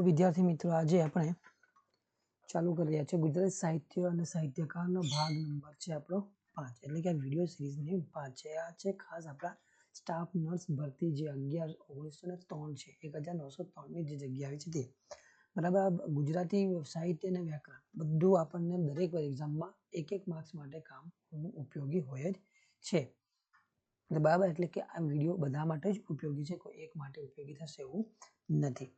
વિદ્યાર્થી મિત્રો, આજે આપણે ચાલુ કરી રહ્યા છીએ ગુજરાતી સાહિત્ય અને સાહિત્યકારનો ભાગ નંબર છે આપણો 5, એટલે કે આ વિડીયો સિરીઝની 5 છે. આ છે ખાસ આપણા સ્ટાફ નર્સ ભરતી જે 1903 છે, 1903ની જે જગ્યા આવી છે તે. બરાબર. ગુજરાતી સાહિત્ય અને વ્યાકરણ બધું આપણને દરેક એક્ઝામમાં એક માર્ક્સ માટે કામ ઉપયોગી હોય જ છે. બરાબર, એટલે કે આ વિડીયો બધા માટે જ ઉપયોગી છે, કોઈ એક માટે ઉપયોગી થશે એવું નથી.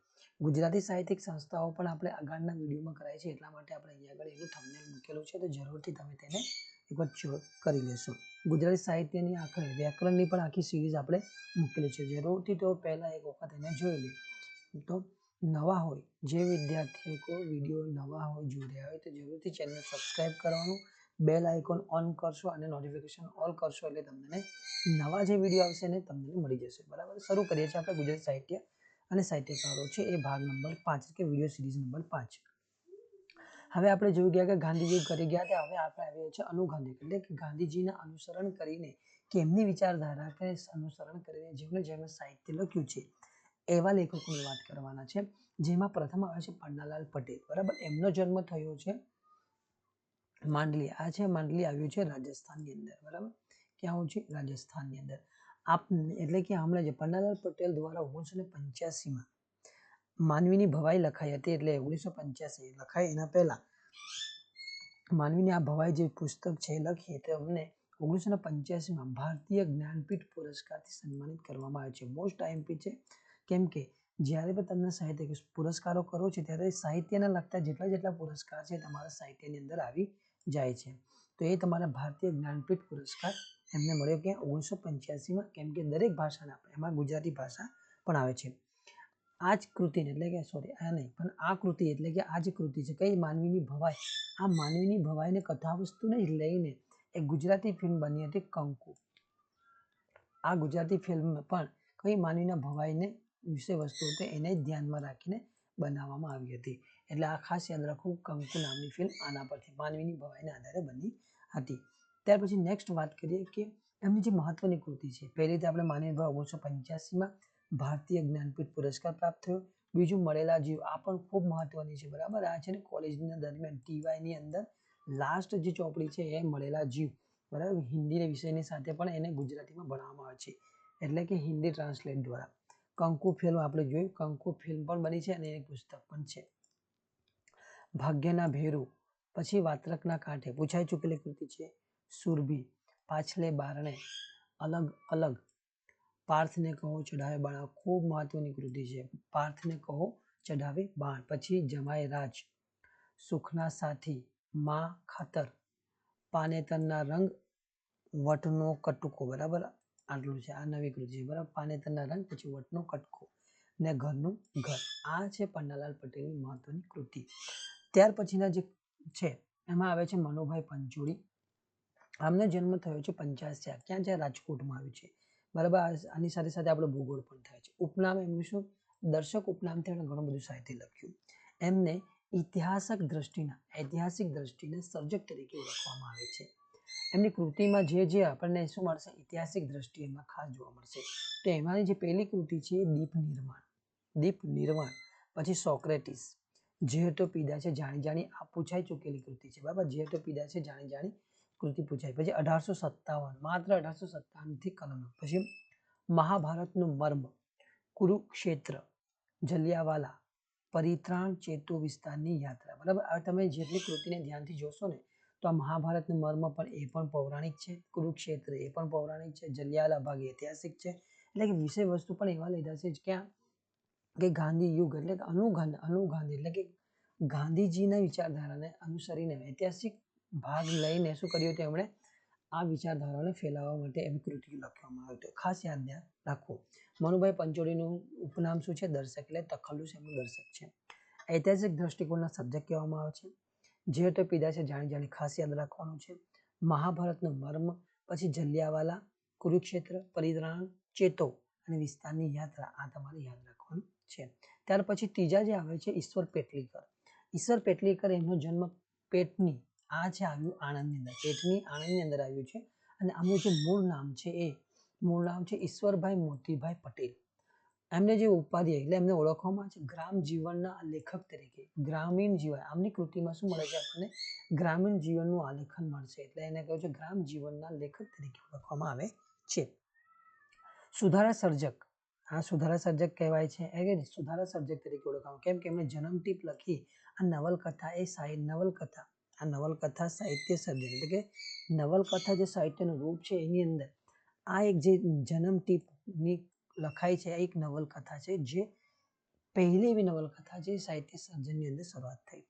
ગુજરાતી સાહિત્યિક સંસ્થાઓ પણ આપણે આગળના વિડીયોમાં કરાય છે, એટલા માટે આપણે અહીંયા આગળ એનું થંબનેલ મૂકેલું છે, તો જરૂરથી તમે તેને એકવાર ચેક કરી લેશો. ગુજરાતી સાહિત્યની આખરે વ્યાકરણની પણ આખી સિરીઝ આપણે મૂકેલી છે, જરૂરથી તો પહેલાં એક વખત એને જોઈ લે. તો નવા હોય જે વિદ્યાર્થીઓ વિડીયો નવા હોય જોઈ રહ્યા હોય તો જરૂરથી ચેનલ સબસ્ક્રાઈબ કરવાનું, બેલ આઇકોન ઓન કરશો અને નોટિફિકેશન ઓલ કરશો, એટલે તમને નવા જે વિડીયો આવશે ને તમને મળી જશે. બરાબર, શરૂ કરીએ છીએ આપણે ગુજરાતી સાહિત્ય અને સાહિત્યકારો છે એ ભાગ નંબર 5 કે વિડીયો સિરીઝ નંબર 5. હવે આપણે જોઈ ગયા કે ગાંધીજી કરી ગયા હતા. હવે આપણે આવીએ છીએ અનુગાંધી, એટલે કે ગાંધીજીના અનુસરણ કરીને કે એમની વિચારધારા કે અનુસરણ કરીને જેમણે સાહિત્ય લખ્યું છે એવા લેખકોની વાત કરવાના છે. જેમાં પ્રથમ આવે છે પન્નાલાલ પટેલ. બરાબર, એમનો જન્મ થયો છે માંડલી. આ છે માંડલી આવ્યું છે રાજસ્થાનની અંદર. બરાબર, ક્યાં છે? રાજસ્થાનની અંદર. એટલે કે હમણાં જે પન્નાલાલ પટેલ દ્વારા 1985માં માનવીની ભવાઈ લખાઈ હતી, એટલે 1985 લખાય એના પહેલા માનવીની આ ભવાઈ જે પુસ્તક છે લખી તે અમને 1985માં ભારતીય જ્ઞાનપીઠ પુરસ્કારથી સન્માનિત કરવામાં આવે છે. મોસ્ટ આઈએમપી છે, કેમ કે જ્યારે પણ તમને સાહિત્ય પુરસ્કારો કરો છો ત્યારે સાહિત્યને લગતા જેટલા પુરસ્કાર છે તમારા સાહિત્યની અંદર આવી જાય છે. તો એ તમારા ભારતીય જ્ઞાનપીઠ પુરસ્કાર એમને મળ્યો કે 1985માં, કેમ કે દરેક ભાષાના એમાં ગુજરાતી ભાષા પણ આવે છે. આ જ કૃતિને એટલે કે આ નહીં પણ આ કૃતિ એટલે કે આ જે કૃતિ છે કઈ માનવીની ભવાઈ. આ માનવીની ભવાઈને કથાવસ્તુને લઈને એક ગુજરાતી ફિલ્મ બની હતી કંકુ. આ ગુજરાતી ફિલ્મ પણ કઈ માનવીના ભવાઈને વિષય વસ્તુ હતી એને ધ્યાનમાં રાખીને બનાવવામાં આવી હતી. એટલે આ ખાસ યાદ રાખવું, કંકુ નામની ફિલ્મ આના પરથી માનવીની ભવાઈને આધારે બની હતી. ત્યાર પછી નેક્સ્ટ વાત કરીએ કે એમની જે મહત્વની કૃતિ છે. પહેલી તો આપણે માનવીની ભવાઈ 1985માં ભારતીય જ્ઞાનપીઠ પુરસ્કાર પ્રાપ્ત થયો. બીજું મળેલા જીવ, આ પણ ખૂબ મહત્વની છે. બરાબર, આ છે ને કોલેજના દરમિયાન ટીવાયની અંદર લાસ્ટ જે ચોપડી છે એ મળેલા જીવ. બરાબર, હિન્દી વિષયની સાથે પણ એને ગુજરાતીમાં ભણવામાં આવે છે, એટલે કે હિન્દી ટ્રાન્સલેટ દ્વારા. કંકુ ફિલ્મ આપણે જોયું, કંકુ ફિલ્મ પણ બની છે અને એક પુસ્તક પણ છે. ભાગ્યના ભેરુ, પછી વાત્રકના કાંઠે પૂછાઈ ચૂકેલી કૃતિ છે. સુરભી, પાછલે બારણે, અલગ અલગ, પાર્થને કહો ચઢાવે બાણ, ખૂબ મહત્વની કૃતિ છે. પાર્થને કહો ચઢાવે બાણ. પછી જમાય રાજ, સુખના સાથી, માં ખાતર, પાનેતરના રંગ, વટનો કટકો. બરાબર, આટલું છે. આ નવી કૃતિ છે. બરાબર, પાનેતરના રંગ, પછી વટનો કટકો ને ઘરનું ઘર. આ છે પન્નાલાલ પટેલની મહત્વની કૃતિ. ત્યાર પછીના જે છે એમાં આવે છે મનોભાઈ પંચોળી. આમનો જન્મ થયો છે 85, ક્યાં છે? રાજકોટમાં આવ્યું છે. બરાબર, આની સાથે સાથે આપણે ભૂગોળ પણ થાય છે. ઉપનામ એમનું શું? દર્શક ઉપનામથી એમણે ઘણું બધું સાહિત્ય લખ્યું. એમને ઐતિહાસિક દ્રષ્ટિને સર્જક તરીકે ઓળખવામાં આવે છે. એમની કૃતિમાં જે આપણને શું મળશે? ઐતિહાસિક દ્રષ્ટિ એમાં ખાસ જોવા મળશે. તો એમાંની જે પહેલી કૃતિ છે એ દીપ નિર્વાણ. પછી સોક્રેટિસ, ઝેર તો પીધા છે જાણી જાણી, આ પૂછાઈ ચૂકેલી કૃતિ છે. બરાબર, ઝેર તો પીધા છે જાણી જાણી કૃતિ પૂછાય. પછી 1857, માત્ર 1857થી કલમ. પછી મહાભારતનું મર્મ, કુરુક્ષેત્ર, જલિયાવાલા, પરિત્રાણ, ચેતો વિસ્તારની યાત્રા. બરાબર, હવે તમે જેટલી કૃતિને ધ્યાનથી જોશો ને તો આ મહાભારતનું મર્મ પણ એ પણ પૌરાણિક છે, કુરુક્ષેત્ર એ પણ પૌરાણિક છે, જલિયાવાલા બાગ ઐતિહાસિક છે. એટલે કે વિષય વસ્તુ પણ એવા લીધા છે ક્યાં કે ગાંધી યુગ એટલે કે અનુગાંધી એટલે કે ગાંધીજીના વિચારધારાને અનુસરીને ઐતિહાસિક ભાગ લઈને શું કર્યું હતું એમણે? આ વિચારધારાને ફેલાવવા માટે એવી કૃતિઓ લખવામાં આવી હતી. ખાસ યાદ રાખો. મનુભાઈ પંચોળીનું ઉપનામ શું છે? દર્શક, એટલે તખલ્લુસ એમનું દર્શક છે. ઐતિહાસિક દ્રષ્ટિકોણના સર્જક કહેવામાં આવે છે. ઝેર તો પીધા છે જાણી જાણી, ખાસ યાદ રાખવાનું છે. મહાભારતનું મર્મ, પછી જલિયાવાલા, કુરુક્ષેત્ર, પરિત્રાણ, ચેતો અને વિસ્તારની યાત્રા. આ તમારે યાદ રાખવાનું છે. ત્યાર પછી ત્રીજા જે આવે છે ઈશ્વર પેટલીકર. ઈશ્વર પેટલીકર એમનો જન્મ પેટની, આ છે આવ્યું આણંદની અંદર, પેટની આણંદની અંદર આવ્યું છે. અને આમનું જે મૂળ નામ છે ઈશ્વરભાઈ મોતીભાઈ પટેલ. એમને જે ઉપાધિ એટલે એમને ઓળખવામાં છે ગ્રામ જીવનના લેખક તરીકે. ગ્રામીણ જીવન આમની કૃતિમાં શું મળે છે આપણને? ગ્રામીણ જીવનનું આલેખન મળશે, એટલે એને કહે છે ગ્રામ જીવનના લેખક તરીકે ઓળખવામાં આવે છે. સુધારા સર્જક, આ સુધારા સર્જક કહેવાય છે, એ સુધારા સર્જક તરીકે ઓળખવામાં, કેમ કે એમણે જન્મ ટીપ લખી. આ નવલકથા એ નવલકથા સાહિત્ય સર્જક, એટલે કે નવલકથા જે સાહિત્યનું રૂપ છે એની અંદર આ એક જે જન્મ ટીપની લખાઈ છે એક નવલકથા છે, જે પહેલી એવી નવલકથા છે સાહિત્ય સર્જનની અંદર શરૂઆત થઈ.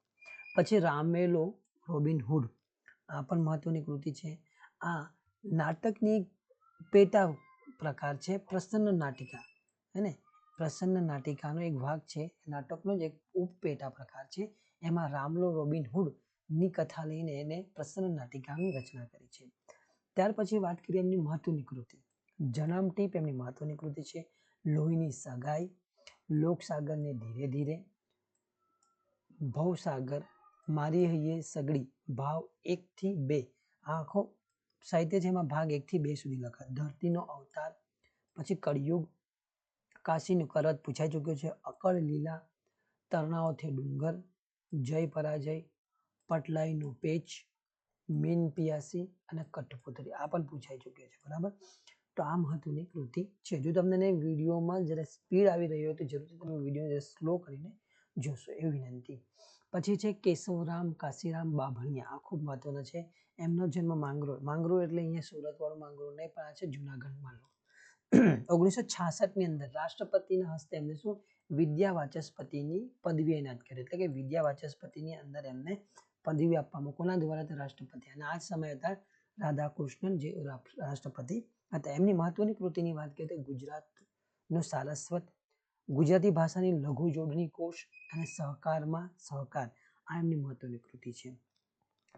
પછી રામેલો રોબિન હુડ, આ પણ મહત્વની કૃતિ છે. આ નાટકની પેટા પ્રકાર છે પ્રસન્ન નાટિકા, હે ને? પ્રસન્ન નાટિકાનો એક ભાગ છે, નાટકનો જ એક ઉપપેટા પ્રકાર છે. એમાં રામલો રોબિન હુડ ની કથા લઈને એને પ્રસન્ન નાટિકાની રચના કરી છે. ત્યાર પછી વાત કરીએ એમની મહત્વની કૃતિ. જન્મ ટીપ એમની મહત્વની કૃતિ છે. લોહીની સગાઈ, લોકસાગર ને ધીરે ધીરે, ભવસાગર, મારી હૈયે સગડી, ભાવ 1 થી 2, આ આખો સાહિત્ય છે, એમાં ભાગ 1 થી 2 સુધી લખાય. ધરતીનો અવતાર, પછી કળિયુગ, કાશીનું કરત પૂછાઈ ચૂક્યો છે. અકળ લીલા, તરણાઓથી ડુંગર, જય પરાજય, પટલાઈનું પેચ, મીન પિયાસી અને કઠપુતળી, આ પણ પૂછાઈ ચૂક્યો છે. બરાબર, તો આ મહત્વની કૃતિ છે. જો તમને વિડીયોમાં જરા સ્પીડ આવી રહી હોય તો જરૂરથી તમે વિડીયો જરા સ્લો કરીને જોશો, એવી વિનંતી. પછી છે કેશવરામ કાશીરામ બાભણિયા, આ ખૂબ મહત્વનો છે. એમનો જન્મ માંગરોળ એટલે અહીંયા સુરતવાળું માંગરોળ નહીં, પણ આ છે જુનાગઢમાં. 1966 ની અંદર રાષ્ટ્રપતિના હસ્તે એમને શું વિદ્યા વાચસ્પતિની પદવી એનાયત કરી, એટલે કે વિદ્યા વાચસ્પતિની અંદર એમને પદવી આપવામાં, કોના દ્વારા? રાષ્ટ્રપતિ. અને આ જ સમય હતા રાધાકૃષ્ણન જે રાષ્ટ્રપતિ હતા. એમની મહત્વની કૃતિની વાત કરીએ તો ગુજરાતનો સારસ્વત, ગુજરાતી ભાષાની લઘુ જોડણી કોશ અને સહકારમાં સહકાર, આ એમની મહત્વની કૃતિ છે.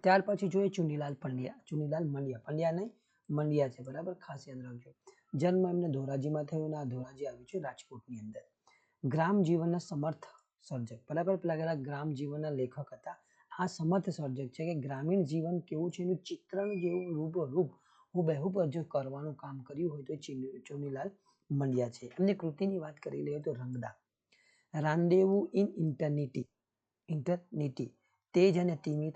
ત્યાર પછી જોઈએ ચુનીલાલ પંડ્યા નહીં, મંડિયા છે. બરાબર, ખાસ યાદ રાખજો. જન્મ એમને ધોરાજીમાં થયો અને આ ધોરાજી આવ્યું છે રાજકોટની અંદર. ગ્રામ જીવનના સમર્થ સર્જક, બરાબર, પેલા ગ્રામ જીવનના લેખક હતા. આ સમર્થ સર્જક છે કે ગ્રામીણ જીવન કેવું છે એનું ચિત્રણ જેવું રૂબરૂપ હુબેહુબ જો કરવાનું કામ કર્યું હોય તો ચુનીલાલ મંડિયા છે. એમની કૃતિની વાત કરી લઈએ તો રંગદા, રાંદેવુ ઇન ઇટર્નિટી, તેજ અને તિમિર,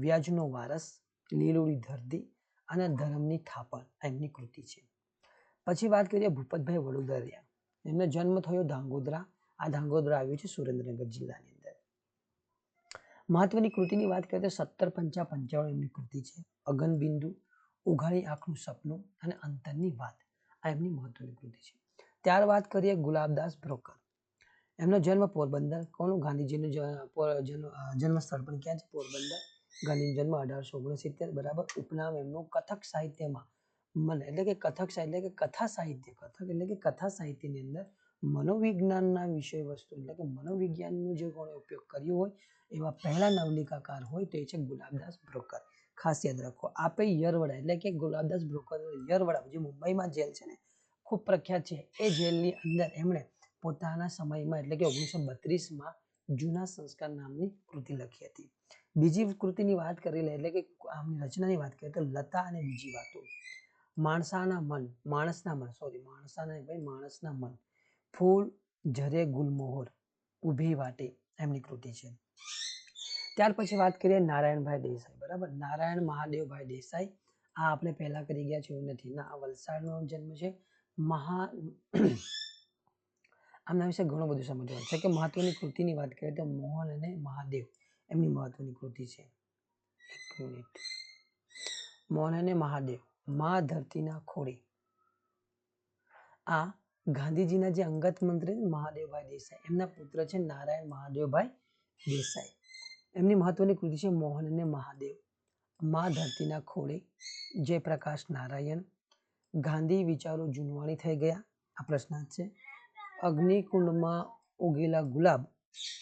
વ્યાજનો વારસ, લીલોડી ધરતી અને ધર્મની થાપણ, એમની કૃતિ છે. પછી વાત કરીએ ભૂપતભાઈ વડોદરિયા, એમનો જન્મ થયો ધાંગોદ્રા, આ ધાંગોદ્રા આવ્યું છે સુરેન્દ્રનગર જિલ્લાની અંદર. મહત્વની કૃતિની વાત કરીએ તો 1755 એમની કૃતિ છે. અગનબિંદુ, ઉઘાડી આંખનું સપનું અને અંતરની વાત, આ એમની મહત્વની કૃતિ છે. ત્યાર વાત કરીએ ગુલાબદાસ બ્રોકર, એમનો જન્મ પોરબંદર, કોનું? ગાંધીજીનું જન્મ સ્થળ પણ ક્યાં છે? પોરબંદર. ગાંધીનો જન્મ 1869, બરાબર. ઉપનામ એમનું કથક સાહિત્યમાં એટલે કે કથા સાહિત્યની અંદર મનોવિજ્ઞાનના વિષય વસ્તુ એટલે કે મનોવિજ્ઞાનનું જે કોણે ઉપયોગ કર્યો હોય એવા પહેલા નવલિકાકાર હોય તો એ છે ગુલાબદાસ બ્રોકર. ખાસ યાદ રાખો. આપે યરવડા એટલે કે ગુલાબદાસ બ્રોકર યરવડા જે મુંબઈમાં જેલ છે ને, ખૂબ પ્રખ્યાત છે, એ જેલની અંદર એમણે પોતાના સમયમાં એટલે કે 1932માં જૂના સંસ્કાર નામની કૃતિ લખી હતી. બીજી કૃતિની વાત કરી લે એટલે કે આમની રચનાની વાત કરીએ તો લતા અને બીજી વાતો, માણસાના મન, ફૂલ ઝરે ગુલમોહર, ઊભી વાટે, એમની કૃતિ છે. ત્યાર પછી વાત કરીએ નારાયણભાઈ દેસાઈ, બરાબર. નારાયણ મહાદેવભાઈ દેસાઈ, આ આપણે પહેલા કરી ગયા છે એવું નથી ના, આ વલસાડનો જન્મ છે. આમના વિશે ઘણું બધું સમજવાનું છે કે મહત્વની કૃતિની વાત કરીએ તો મોહન અને મહાદેવ, એમની મહત્વની કૃતિ છે. મોહન અને મહાદેવ, મા ધરતીના ખોળે, આ ગાંધીજીના જે અંગત મંત્રી મહાદેવભાઈ દેસાઈ, એમના પુત્ર છે નારાયણ મહાદેવભાઈ દેસાઈ. એમની મહત્વની કૃતિ છે મોહન અને મહાદેવ, મા ધરતીના ખોળે, જયપ્રકાશ નારાયણ, ગાંધી વિચારો જૂનવાણી થઈ ગયા, આ પ્રશ્ન છે. અગ્નિકુંડમાં ઉગેલા ગુલાબ,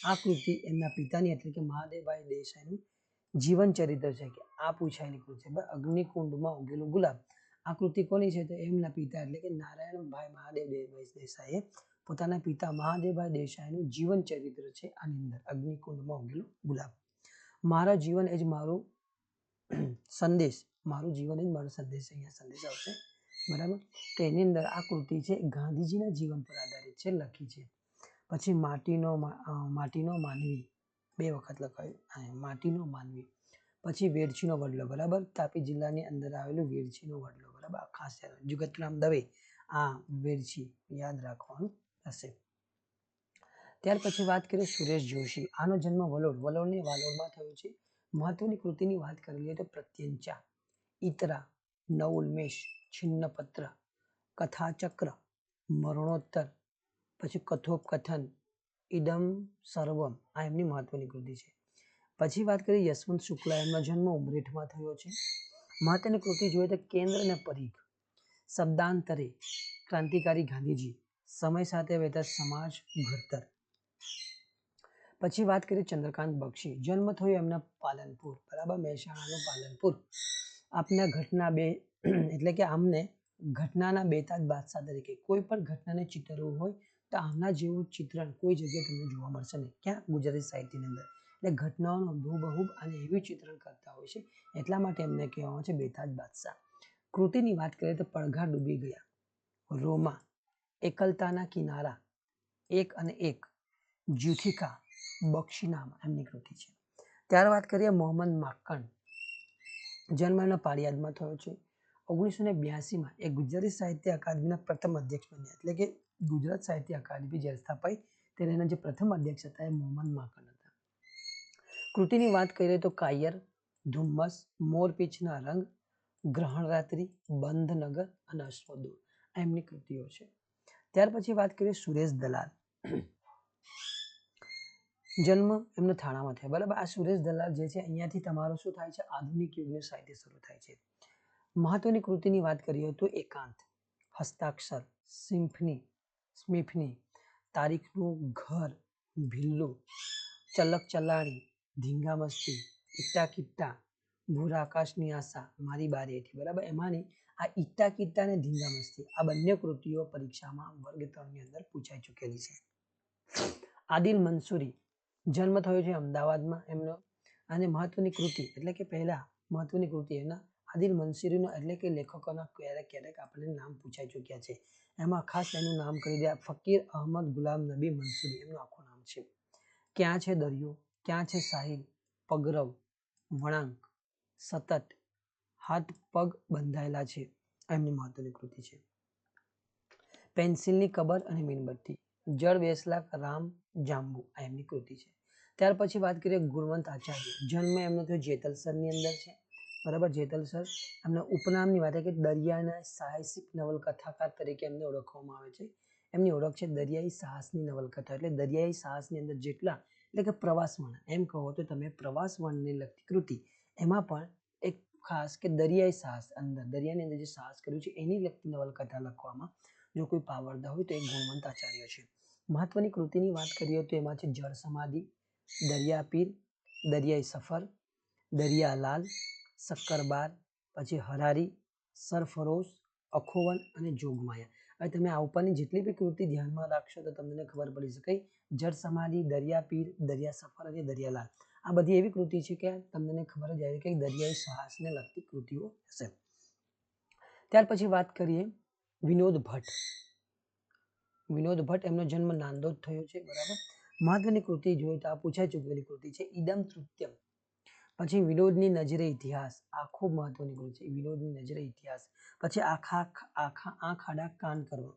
આ કૃતિ એમના પિતાની એટલે કે મહાદેવભાઈ દેસાઈનું જીવન ચરિત્ર છે કે આ પૂછાયેલી કૃતિ છે. અગ્નિકુંડમાં ઉગેલું ગુલાબ, આ કૃતિ કોની છે? તો એમના પિતા એટલે કે નારાયણભાઈ મહાદેવભાઈ દેસાઈએ પોતાના પિતા મહાદેવભાઈ દેસાઈનું જીવન ચરિત્ર છે આની અંદર, અગ્નિકુંડમાં ઉગેલું ગુલાબ. મારા જીવન એ જ મારું સંદેશ, મારું જીવન એ જ મારો સંદેશ, અહીંયા સંદેશ આવશે. બરાબર. તો એની અંદર આ કૃતિ છે ગાંધીજીના જીવન પર આધારિત છે, લખી છે. પછી માટીનો માનવી 2 વખત લખાયું, માટીનો માનવી. પછી વેડછીનો વડલો, બરાબર, તાપી જિલ્લાની અંદર આવેલું વેડછીનો વડલો, બરાબર, ખાસ જગતરામ દવે, આ વેડછી યાદ રાખવાનું હશે. ત્યાર પછી વાત કરીએ સુરેશ જોશી, આનો જન્મ વલોડની વાલોડમાં થયો છે. મહત્વની કૃતિની વાત કરીએ તો પ્રત્યંચા, ઈતરા, નવોન્મેષ, છિન્નપત્ર, કથાચક્ર, મરણોત્તર, પછી કથોપકથન, ઇદમ સર્વમ, આ એમની મહત્વની કૃતિ છે. પછી વાત કરીએ યશવંત શુક્લા, એમનો જન્મ ઉમરેઠમાં થયો છે. મહત્વની કૃતિ જોઈએ તો કેન્દ્ર અને પરિઘ, શબ્દાંતરે, ક્રાંતિકારી ગાંધીજી, સમય સાથે વહેતા સમાજ ઘડતર. પછી વાત કરીએ ચંદ્રકાંત બક્ષી, જન્મ થયો એમના પાલનપુર, બરાબર, મહેસાણાનું પાલનપુર. આપના ઘટના બે એટલે કે આમને ઘટનાના બેતાજ બાદશાહ તરીકે, કોઈ પણ ઘટનાને ચિતરવું હોય તો આમના જેવું ચિત્રણ કોઈ જગ્યાએ તમને જોવા મળશે નહીં. ક્યાં? ગુજરાતી સાહિત્યની અંદર. એટલે ઘટનાઓનો બહુબહુ અને એવું ચિત્રણ કરતા હોય છે, એટલા માટે એમને કહેવામાં છે બેતાજ બાદશાહ. કૃતિની વાત કરીએ તો પડઘા ડૂબી ગયા, રોમા, એકલતાના કિનારા, એક અને એક, જ્યુથિકા, બક્ષીનામા એમની કૃતિ છે. ત્યાર વાત કરીએ મોહમ્મદ માકન, જન્મ એમનો પાળિયાદમાં થયો છે. 1982માં એ ગુજરાતી સાહિત્ય અકાદમીના પ્રથમ અધ્યક્ષ બન્યા, એટલે કે ગુજરાત સાહિત્ય અકાદમી જ્યારે સ્થાપાઈ ત્યારે એના જે પ્રથમ અધ્યક્ષ હતા એ મોહમ્મદ માકન હતા. કૃતિની વાત કરીએ તો કાયર, ધુમ્મસ, મોરપીંછના રંગ, ગ્રહણરાત્રિ, બંધનગર અને અશ્વદૂર, આ એમની કૃતિઓ છે. ત્યાર પછી વાત કરીએ સુરેશ દલાલ, જન્મ એમનો થાણામાં થયો, બરાબર. આ સુરેશ દલાલ જે છે અહીંયાથી તમારું શું થાય છે? આધુનિક યુગનું સાહિત્ય શરૂ થાય છે. મહત્વની કૃતિની વાત કરીએ તો એકાંત, હસ્તાક્ષર, સ્મિફની, તારીખનું ઘર, ભિલ્લું, ચલક ચલાણી, ધીંગામસ્તી, ઇટ્ટા કિટ્ટા, ભૂરા આકાશની આશા, મારી બારી હેઠી, બરાબર. એમાંની આ ઇટ્ટા કિટ્ટા અને ધીંગામસ્તી આ બંને કૃતિઓ પરીક્ષામાં વર્ગ 3ની અંદર પૂછાઈ ચૂકેલી છે. આદિલ મંસૂરી, જન્મ થયો છે અમદાવાદમાં એમનો, અને મહત્વની કૃતિ એટલે કે પહેલા મહત્વની કૃતિ એના આદિલ મંસૂરીનો એટલે કે લેખકોના ક્યારેક આપણને નામ પૂછાઈ ચૂક્યા છે. એમાં ખાસ એનું નામ કરી દે, ફકીર અહમદ ગુલામ નબી મંસૂરી એમનું આખું નામ છે. ક્યાં છે દરિયો, ક્યાં છે સાહિલ, પગરવ, વળાંક, સતત, હાથ પગ બંધાયેલા છે, એમની મહત્વની કૃતિ છે. પેન્સિલની કબર અને મીણબત્તી, જળ બેસલા રામ જાંબુ, આ એમની કૃતિ છે. ત્યાર પછી વાત કરીએ ગુણવંત આચાર્ય, જન્મ એમનો થયો જેતલસરની અંદર છે, બરાબર. જેતલસર એમના ઉપનામની વાત કે દરિયાના સાહસિક નવલકથાકાર તરીકે એમને ઓળખવામાં આવે છે. એમની ઓળખ છે દરિયાઈ સાહસની નવલકથા, એટલે દરિયાઈ સાહસની અંદર જેટલા એટલે કે પ્રવાસ વર્ણન, એમ કહો તો તમે પ્રવાસ વર્ણનને લગતી કૃતિ, એમાં પણ એક ખાસ કે દરિયાઈ સાહસ અંદર દરિયાની અંદર જે સાહસ કર્યું છે એની લગતી નવલકથા લખવામાં જો કોઈ પાવરદાર હોય તો એ ગુણવંત આચાર્ય છે. મહત્વની કૃતિની વાત કરીએ તો એમાં છે જળ સમાધિ, દરિયાપીર, દરિયાઈ સફર, દરિયાલાલ, શક્કરબાર, પછી હરારી, સરફરોશ, અખોવન અને જોગમાયા. હવે તમે આ ઉપરની જેટલી બી કૃતિ ધ્યાનમાં રાખશો તો તમને ખબર પડી શકે જળ સમાધિ, દરિયાપીર, દરિયા સફર અને દરિયાલાલ આ બધી એવી કૃતિ છે કે તમને ખબર જ આવી કે દરિયાઈ સાહસને લગતી કૃતિઓ હશે. ત્યાર પછી વાત કરીએ વિનોદ ભટ્ટ. વિનોદ ભટ્ટ એમનો જન્મ નાંદોદ થયો છે, બરાબર. મહત્વની કૃતિ જોઈએ તો આ પૂછાઈ ચૂકેલી કૃતિ છે ઇદમ તૃત્યમ. પછી વિનોદની નજરે ઇતિહાસ, આ ખૂબ મહત્વની કૃતિ છે વિનોદની નજરે ઇતિહાસ. પછી આંખ આડા કાન કરવા,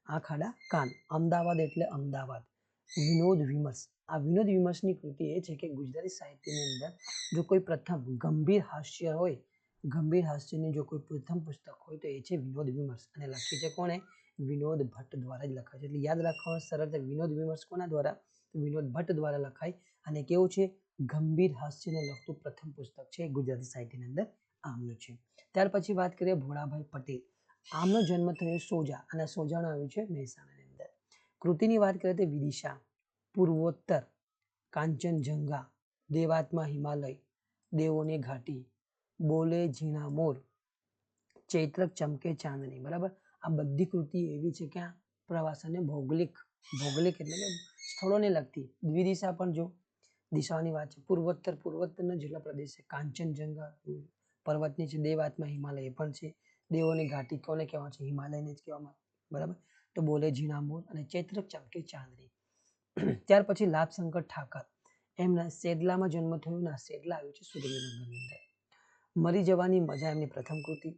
આંખ આડા કાન, અમદાવાદ એટલે અમદાવાદ, વિનોદ વિમર્શ. આ વિનોદ વિમર્શની કૃતિ એ છે કે ગુજરાતી સાહિત્યની અંદર જો કોઈ પ્રથમ ગંભીર હાસ્ય હોય, ગંભીર હાસ્યની જો કોઈ પ્રથમ પુસ્તક હોય તો એ છે વિનોદ વિમર્શ, અને લખી છે કોણે? વિનોદ ભટ્ટ દ્વારા જ લખાય છે. એટલે યાદ રાખવાનું સરળ, વિનોદ વિમર્શ કોના દ્વારા? વિનોદ ભટ્ટ દ્વારા લખાય, અને કેવું છે? ગંભીર હાસ્યને લગતું પ્રથમ પુસ્તક છે ગુજરાતી સાહિત્યની અંદર આમનું છે. ત્યાર પછી વાત કરીએ ભોળાભાઈ પટેલ, આમનો જન્મ થયો સોજા, અને સોજાનું આવ્યું છે મહેસાણાની અંદર. કૃતિની વાત કરીએ તો વિદિશા, પૂર્વોત્તર, કાંચનજંઘા, દેવાત્મા હિમાલય, દેવોની ઘાટી, બોલે ઝીણા મોર, ચૈત્ર ચમકે ચાંદની, બરાબર. આ બધી કૃતિ એવી છે કે પ્રવાસ અને ભૌગોલિક એટલે કે સ્થળોને લગતી. દ્વિદિશા પણ જો દિશાઓની વાત છે, પૂર્વોત્તરના જેટલા પ્રદેશ છે, કાંચનજંઘા પર્વતની છે, દેવાત્મા હિમાલય પણ છે, દેવોની ઘાટી કોને કહેવામાં છે? હિમાલયને જ કહેવામાં, બરાબર. તો બોલે ઝીણા મોર અને ચૈત્ર ચમકે ચાંદની. ત્યાર પછી લાભશંકર ઠાકર, એમના સેદલામાં જન્મ થયો ને સેદલા આવ્યું છે સુરેન્દ્રનગરની અંદર. મરી જવાની મજા એમની પ્રથમ કૃતિ.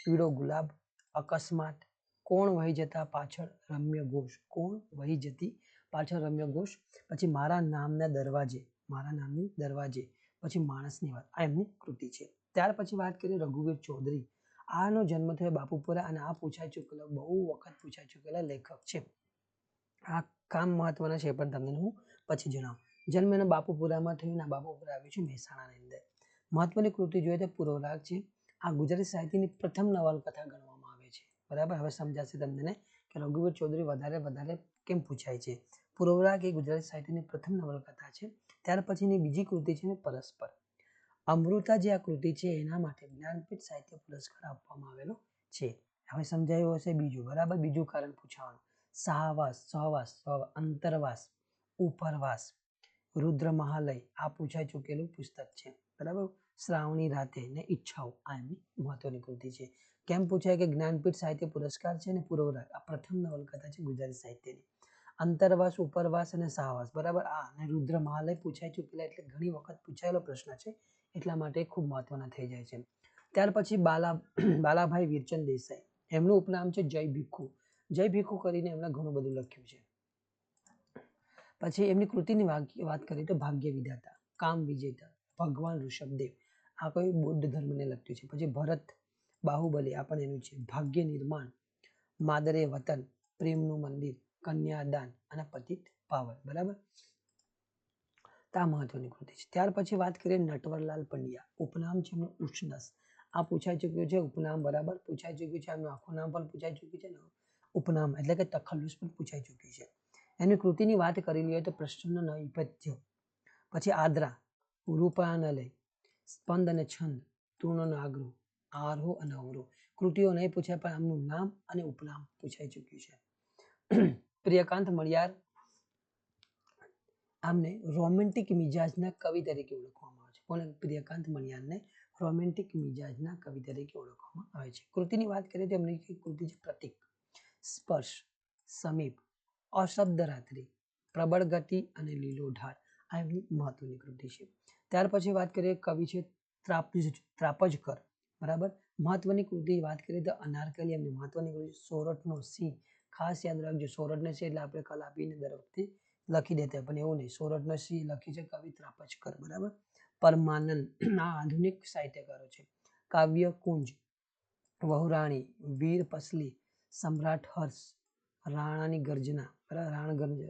પીળો ગુલાબ, અકસ્માત, કોણ વહી જતા પાછળ રમ્ય ઘોષ, કોણ વહી જતી પાછળ રમ્ય ઘોષ, પછી મારા નામના દરવાજે, મારા નામની દરવાજે, પછી માણસની વાત, આ એમની કૃતિ છે. ત્યાર પછી વાત કરીએ રઘુવીર ચૌધરી. આનો જન્મ થયો બાપુપુરા અને આ પૂછાઈ ચૂકેલો, બહુ વખત પૂછાઈ ચૂકેલા લેખક છે. આ કામ મહત્વના છે પણ તમને હું પછી જણાવું. જન્મ એનો બાપુપુરામાં થયો ને બાપુપુરા આવ્યું છે મહેસાણાની અંદર. મહત્વની કૃતિ જોઈએ તો પૂર્વરાગ છે. આ ગુજરાતી સાહિત્યની પ્રથમ નવલકથા ગણવામાં આવે છે, બરાબર. હવે સમજાશે તમને કે રઘુવીર ચૌધરી વધારે કેમ પૂછાય છે. પૂર્વરાગ એ ગુજરાતી સાહિત્યની પ્રથમ નવલકથા છે. ત્યાર પછીની બીજી કૃતિ છે ને પરસ્પર. અમૃતા જે આ કૃતિ છે એના માટે જ્ઞાનપીઠ સાહિત્ય પુરસ્કાર આપવામાં આવેલો છે. હવે સમજાયું હશે બીજું, બરાબર. બીજું કારણ પૂછવાનું. સહવાસ, અંતરવાસ, ઉપરવાસ, રુદ્ર મહાલય, આ પૂછાઈ ચૂકેલું પુસ્તક છે, બરાબર. શ્રાવણી રાતે ને ઈચ્છાઓ, આ એમની મહત્વની કૃતિ છે. કેમ પૂછાય કે જ્ઞાનપીઠ સાહિત્ય પુરસ્કાર છે ને પૂર્વરાગ આ પ્રથમ નવલકથા છે ગુજરાતી સાહિત્યની. અંતરવાસ, ઉપરવાસ અને સહવાસ, બરાબર. આ અને રુદ્ર મહાલય પૂછાઈ ચૂકેલા એટલે ઘણી વખત પૂછાયેલો પ્રશ્ન છે, એટલા માટે ખૂબ મહત્વના થઈ જાય છે. ત્યાર પછી બાલાભાઈ વીરચંદ દેસાઈ, એમનું ઉપનામ છે જય ભીખુ. જય ભીખુ કરીને એમણે ઘણું બધું લખ્યું છે. પછી એમની કૃતિની વાત કરીએ તો ભાગ્ય વિધાતા, કામ વિજેતા, ભગવાન ઋષભદેવ, આ કોઈ બૌદ્ધ ધર્મને લગતું છે. પછી ભરત બાહુબલી, આ પણ એનું છે. ભાગ્ય નિર્માણ, માદરે વતન, પ્રેમનું મંદિર, કન્યાદાન અને પતિત પાવન, બરાબર. આ મહત્વની કૃતિ છે. ત્યાર પછી વાત કરીએ નટવરલાલ પંડ્યા, ઉપનામ છે એમનું ઉષ્ણસ. આ પૂછાઈ ચૂક્યું છે ઉપનામ, બરાબર. પૂછાઈ ચૂક્યું છે એમનું આખું નામ પણ પૂછાઈ ચૂક્યું છે ને ઉપનામ એટલે કે તખલ્લુસ પણ પૂછાઈ ચૂક્યું છે. એની કૃતિની વાત કરી લઈએ તો પ્રશ્ન નૈપથ્ય, પછી આદ્રા, રૂપાનલય, સ્પંદ અને છંદ, તૂર્ણ આગ્રહ, આરોહ અને અવરોહ. કૃતિઓ નહીં પૂછાય પણ આમનું નામ અને ઉપનામ પૂછાઈ ચૂક્યું છે. પ્રિયકાંત મણિયાર, આમને રોમેન્ટિક મિજાજના કવિ તરીકે ઓળખવામાં આવે છે. કોને? પ્રિયકાંત મણિયારને રોમેન્ટિક મિજાજના કવિ તરીકે ઓળખવામાં આવે છે. કૃતિની વાત કરીએ તો એમની કૃતિ છે પ્રતીક, સ્પર્શ, સમીપ, અશબ્દ રાત્રિ, પ્રબળ ગતિ અને લીલો ઢાળ, આ એમની મહત્વની કૃતિ છે. ત્યાર પછી વાત કરીએ કવિ છે ત્રાપજકર, બરાબર. મહત્વની કૃતિ વાત કરીએ તો અનારકલી, એમની મહત્વની કૃતિ. સોરઠનો સિંહ, ખાસ યાદ રાખજો સોરઠનો સિંહ એટલે આપણે કલ આપીને દર વખતે લખી દેતા પણ એવું નહીં. સોરઠનો સિંહ લખી છે કવિ ત્રાપજકર, બરાબર. પરમાનંદ, આ આધુનિક સાહિત્યકારો છે. કાવ્ય કુંજ, વહુરાણી, વીર પસલી, સમ્રાટ હર્ષ, રાણાની ગર્જના, રણગર્જના,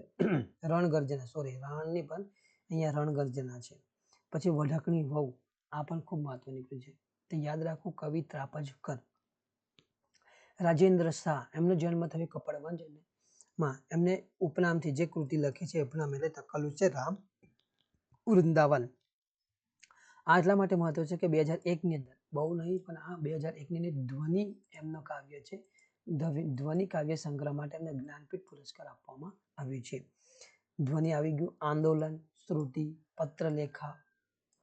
રાણની પણ અહીંયા રણગર્જના છે. પછી વઢકની વહુ, આ પણ ખૂબ મહત્વની કૃતિ છે. તો યાદ રાખવું કવિ ત્રાપજકર. રાજેન્દ્ર શાહ, એમનો જન્મ થયો કપડવંજમાં. એમને ઉપનામથી જે કૃતિ લખી છે ઉપનામ એટલે તખલ્લુસ છે રામ વૃંદાવન. આ એટલા માટે મહત્વ છે કે 2001ની અંદર, બહુ નહીં પણ આ 2001ની ધ્વનિ એમનો કાવ્ય છે. ધ્વનિ કાવ્ય સંગ્રહ માટે એમને જ્ઞાનપીઠ પુરસ્કાર આપવામાં આવ્યો છે. ધ્વનિ આવી ગયું, આંદોલન, શ્રુતિ, પત્રલેખા,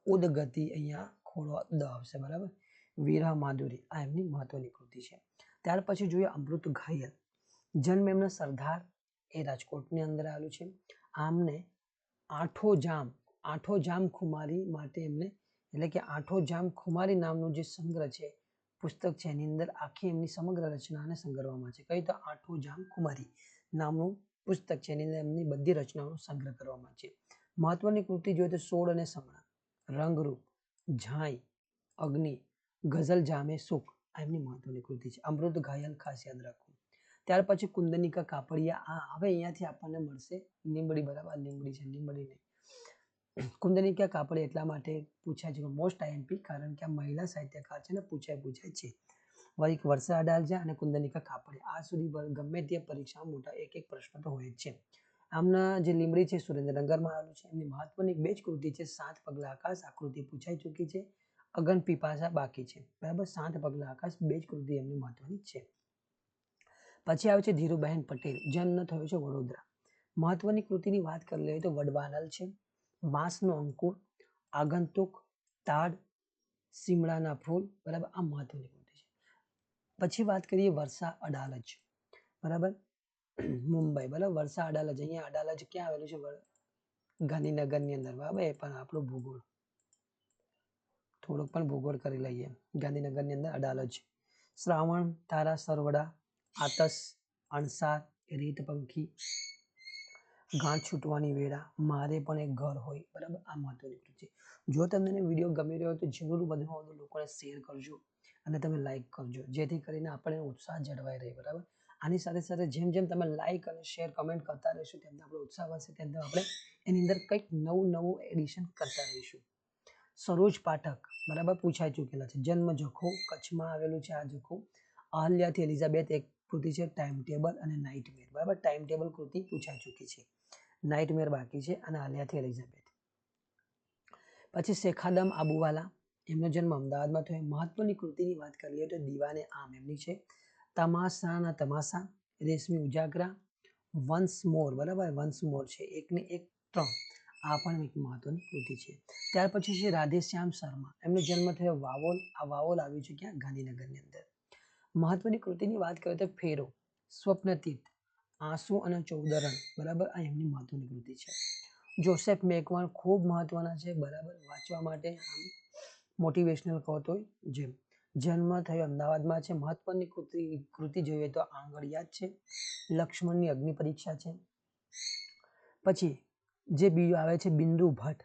ઉદગતિ, અહીંયા ખોડો દ આવશે, બરાબર. વીરા માધુરી, આ એમની મહત્વની કૃતિ છે. ત્યાર પછી જોઈએ અમૃત ઘાયલ. જન્મ એમનો સરદાર, એ રાજકોટની અંદર આવેલું છે. આમને આઠો જામ ખુમારી માટે એમને એટલે કે આઠો જામ ખુમારી નામનું જે સંગ્રહ છે પુસ્તક છે એની અંદર આખી એમની સમગ્ર રચનાને સંગ્રહવામાં છે. કઈ તો આઠો જામ ખુમારી નામનું પુસ્તક છે એની અંદર એમની બધી રચનાઓનો સંગ્રહ કરવામાં છે. મહત્વની કૃતિ જોઈએ તો સોળ અને સમણા, રંગરૂપ, ઝાંય, અગ્નિ, ગઝલ જામે સુખ, આ એમની મહત્વની કૃતિ છે. અમૃત ઘાયલ ખાસ યાદ રાખવું. ત્યાર પછી કુંદનિકા કાપડિયા, આ હવે અહીંયાથી આપણને મળશે લીંબડી, બરાબર. લીંબડી છે, લીંબડી નહીં. કુંદનિકા કાપડિયા એટલા માટે પૂછાય છે મોસ્ટ આઈએમપી, કારણ કે આ મહિલા સાહિત્યકાર છે ને પૂછાય છે. વળી વર્ષા અડાલજા અને કુંદનિકા કાપડિયા, આ સુધી ગમે તે પરીક્ષામાં મોટા એક પ્રશ્ન તો હોય જ છે. આમના જે લીંબડી છે સુરેન્દ્રનગરમાં આવેલું છે. એમની મહત્વની બે જ કૃતિ છે. 7 પગલા આકાશ, આ કૃતિ પૂછાઈ ચૂકી છે. અગન પીપાસા બાકી છે, બરાબર. 7 પગલા આકાશ બે જ કૃતિ એમની મહત્વની છે. પછી આવે છે ધીરુબહેન પટેલ, જન્મ થયો છે વડોદરા. મહત્વની કૃતિની વાત કરી લઈએ તો વડવાનલ છે, માંસનો અંકુર, આગંતુક, તાડ, સીમડાના ફૂલ, બરાબર. આ મહત્વની કૃતિ છે. પછી વાત કરીએ વર્ષા અડાલજ, બરાબર, મુંબઈ, બરાબર. વર્ષા અડાલજ, અહીંયા અડાલજ ક્યાં આવેલું છે? ગાંધીનગરની અંદર, બરાબર. એ પણ આપણો ભૂગોળ, થોડોક પણ ભૂગોળ કરી લઈએ. ગાંધીનગરની અંદર અડાલજ. શ્રાવણ, તારા સરવડા, આતસ, અણસાર, રીત પંખી, ગાંઠ છૂટવાની વેળા, મારે પણ એક ઘર હોય, બરાબર. આ મહત્વની કૃતિ છે. જો તમને વિડીયો ગમી રહ્યો હોય તો જરૂર વધુમાં વધુ લોકોને શેર કરજો અને તમે લાઈક કરજો, જેથી કરીને આપણે ઉત્સાહ જળવાઈ રહે, બરાબર. આની સાથે સાથે જેમ જેમ તમે લાઈક અને શેર કમેન્ટ કરતા રહીશું તેમ આપણો ઉત્સાહ વધશે, તેમ આપણે એની અંદર કંઈક નવું નવું એડિશન કરતા રહીશું. સરોજ પાઠક, બરાબર, પૂછાઈ ચૂકેલા છે. જન્મ જખો, કચ્છમાં આવેલું છે. આ જખો અહલ્યાથી એલિઝાબેથ એક કૃતિ છે, ટાઈમ ટેબલ અને નાઇટમેર, બરાબર. ટાઈમ ટેબલ કૃતિ પૂછાઈ ચૂકી છે, નાઇટમેર બાકી છે, અને અહલ્યાથી એલિઝાબેથ. પછી શેખાદમ આબુવાલા, એમનો જન્મ અમદાવાદમાં થયો. મહત્વની કૃતિની વાત કરીએ તો દીવાને આમ એમની છે. તમાશાના તમાશા, રેશમી ઉજાગરા, વન્સ મોર, બરાબર, વન્સ મોર છે, એકને એક 3, આ પણ એક મહત્વની કૃતિ છે. ત્યાર પછી છે રાધેશ્યામ શર્મા, એમનો જન્મ થયો વાવોલ. આ વાવોલ આવ્યું છે ક્યાં? ગાંધીનગરની અંદર. મહત્વની કૃતિની વાત કરીએ તો ફેરો, સ્વપ્નતીત, આંસુ અને ચૌદરણ, બરાબર. આ એમની મહત્વની કૃતિ છે. જોસેફ મેકવાન ખૂબ મહત્વના છે, બરાબર, વાંચવા માટે. આમ મોટિવેશનલ કહો તો જેમ. જન્મ થયો અમદાવાદમાં છે. મહત્વની કૃતિ જોઈએ તો આંગળિયાત છે, લક્ષ્મણની અગ્નિ પરીક્ષા છે. પછી જે બીજું આવે છે બિંદુ ભટ્ટ,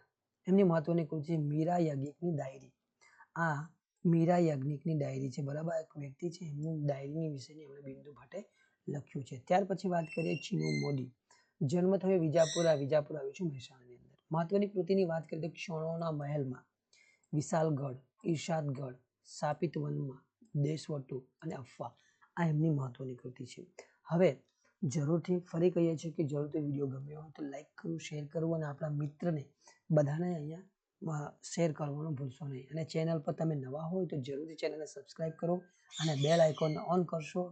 એમની મહત્વની કૃતિ મીરા યાજ્ઞિકની ડાયરી. આ મીરા યાજ્ઞિકની ડાયરી છે, બરાબર. એક વ્યક્તિ છે, એમની ડાયરીની વિશેની એમણે બિંદુ ભટ્ટે લખ્યું છે. ત્યાર પછી વાત કરીએ ચીનુ મોદી, જન્મ થયો વિજાપુર. આ વિજાપુર આવ્યું છે મહેસાણાની અંદર. મહત્વની કૃતિની વાત કરીએ તો ક્ષણોના મહેલમાં, વિશાલગઢ, ઈર્ષાદગઢ, સાપિત વનમાં, દેશવટુ અને અફવા, આ એમની મહત્વની કૃતિ છે. હવે જરૂરથી ફરી કહીએ છીએ કે જરૂરથી વિડીયો ગમ્યો હોય તો લાઈક કરવું, શેર કરવું અને આપણા મિત્રને બધાને અહીંયા શેર કરવાનું ભૂલશો નહીં. અને ચેનલ પર તમે નવા હોય તો જરૂરથી ચેનલને સબસ્ક્રાઈબ કરો અને બેલ આઇકોનને ઓન કરશો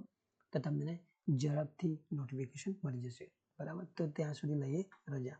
તો તમને ઝડપથી નોટિફિકેશન મળી જશે, બરાબર. તો ત્યાં સુધી લઈએ રજા.